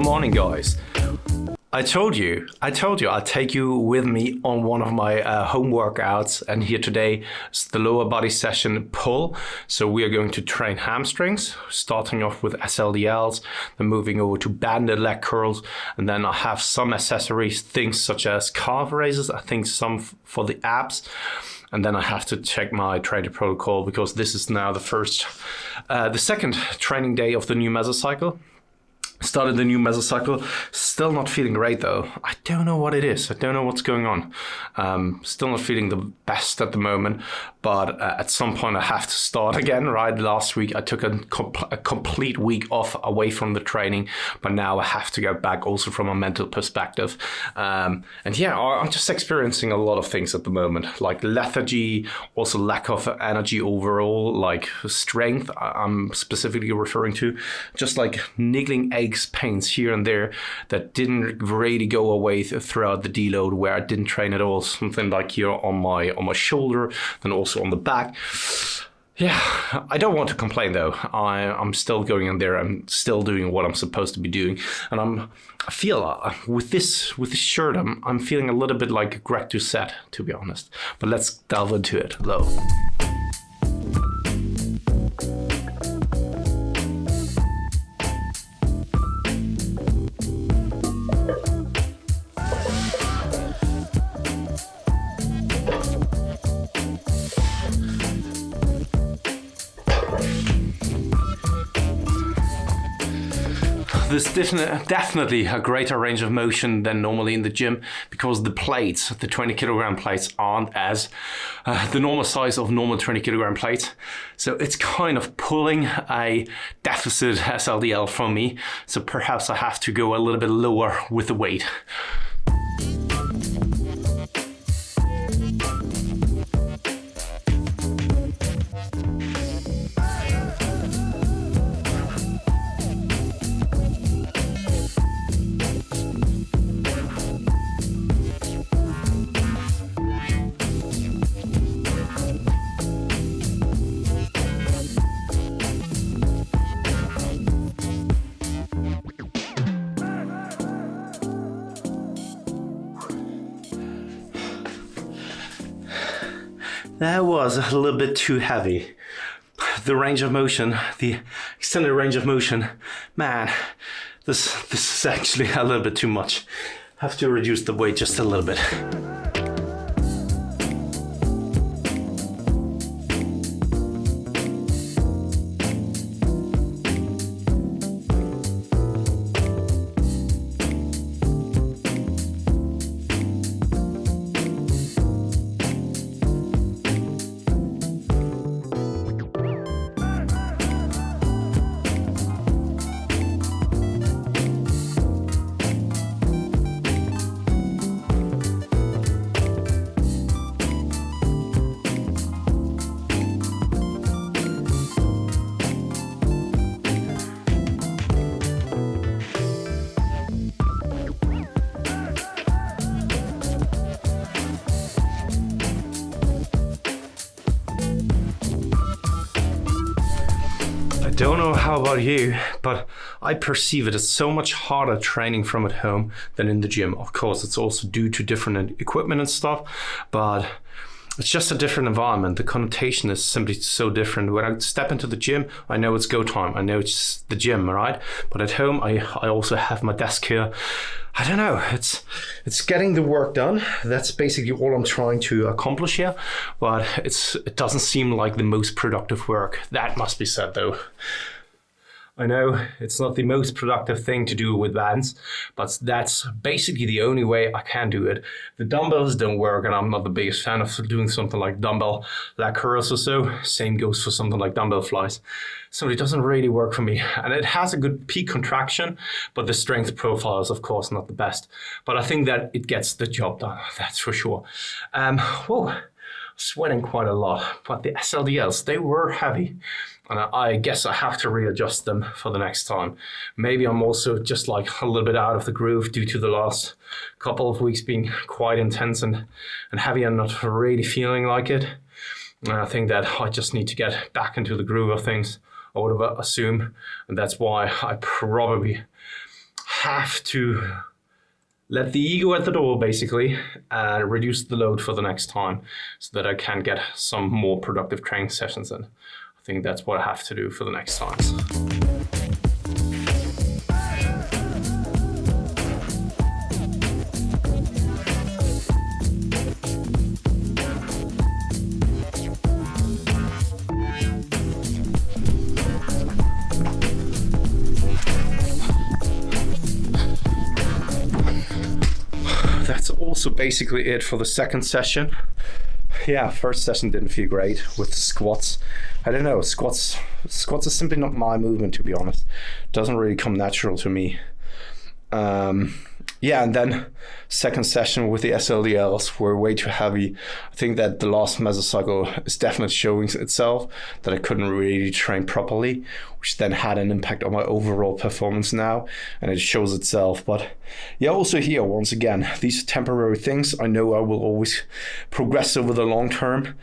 Good morning, guys. I told you I'd take you with me on one of my home workouts, and here today is the lower body session pull. So we are going to train hamstrings, starting off with SLDLs, then moving over to banded leg curls, and then I have some accessories, things such as calf raises, I think some for the abs. And then I have to check my training protocol because this is now the second training day of the new mesocycle. Started the new mesocycle, still not feeling great though. I don't know what it is. I don't know what's going on. Still not feeling the best at the moment, but at some point I have to start again, right? Last week I took a complete week off away from the training, but now I have to get back also from a mental perspective. And yeah, I'm just experiencing a lot of things at the moment, like lethargy, also lack of energy overall, like strength I'm specifically referring to, just like niggling aches, pains here and there that didn't really go away throughout the deload, where I didn't train at all. Something like here on my shoulder, then also on the back. Yeah, I don't want to complain though. I'm still going in there. I'm still doing what I'm supposed to be doing, and I feel with this shirt I'm feeling a little bit like Greg Doucette, to be honest. But let's delve into it though. There's definitely a greater range of motion than normally in the gym because the plates, the 20 kilogram plates, aren't as the normal size of normal 20 kilogram plates. So it's kind of pulling a deficit SLDL from me. So perhaps I have to go a little bit lower with the weight. That was a little bit too heavy. The range of motion, the extended range of motion, man, this is actually a little bit too much. Have to reduce the weight just a little bit. I don't know how about you, but I perceive it as so much harder training from at home than in the gym. Of course, it's also due to different equipment and stuff, but it's just a different environment. The connotation is simply so different. When I step into the gym, I know it's go time. I know it's the gym, right? But at home, I also have my desk here. I don't know, it's getting the work done. That's basically all I'm trying to accomplish here, but it doesn't seem like the most productive work. That must be said though. I know it's not the most productive thing to do with bands, but that's basically the only way I can do it. The dumbbells don't work, and I'm not the biggest fan of doing something like dumbbell leg curls or so. Same goes for something like dumbbell flies. So it doesn't really work for me. And it has a good peak contraction, but the strength profile is of course not the best. But I think that it gets the job done, that's for sure. Whoa, sweating quite a lot, but the SLDLs, they were heavy. And I guess I have to readjust them for the next time. Maybe I'm also just like a little bit out of the groove due to the last couple of weeks being quite intense and heavy and not really feeling like it. And I think that I just need to get back into the groove of things, I would assume. And that's why I probably have to let the ego at the door, basically, and reduce the load for the next time so that I can get some more productive training sessions in. I think that's what I have to do for the next times. That's also basically it for the second session. Yeah, first session didn't feel great with squats. I don't know, squats is simply not my movement, to be honest. Doesn't really come natural to me. Yeah, and then second session with the SLDLs were way too heavy. I think that the last mesocycle is definitely showing itself that I couldn't really train properly, which then had an impact on my overall performance now, and it shows itself. But yeah, also here, once again, these are temporary things. I know I will always progress over the long term.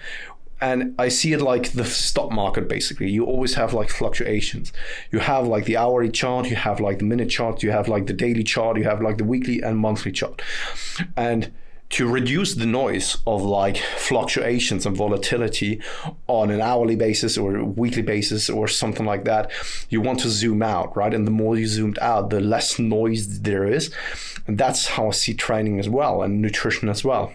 And I see it like the stock market, basically. You always have like fluctuations. You have like the hourly chart, you have like the minute chart, you have like the daily chart, you have like the weekly and monthly chart. And to reduce the noise of like fluctuations and volatility on an hourly basis or a weekly basis or something like that, you want to zoom out, right? And the more you zoomed out, the less noise there is. And that's how I see training as well, and nutrition as well.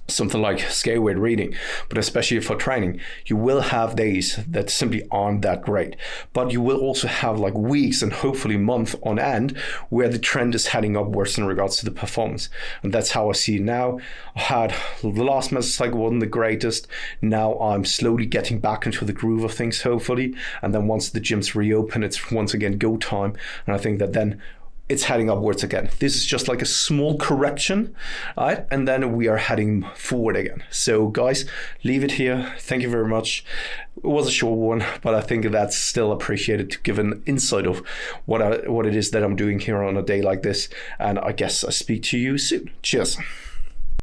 Something like scale weight reading, but especially for training, you will have days that simply aren't that great, but you will also have like weeks and hopefully months on end where the trend is heading upwards in regards to the performance. And that's how I see it now. I had the last mesocycle wasn't the greatest. Now I'm slowly getting back into the groove of things, hopefully. And then once the gyms reopen, it's once again go time. And I think that then it's heading upwards again. This is just like a small correction, right? And then we are heading forward again. So guys, leave it here. Thank you very much. It was a short one, but I think that's still appreciated to give an insight of what it is that I'm doing here on a day like this. And I guess I speak to you soon. Cheers.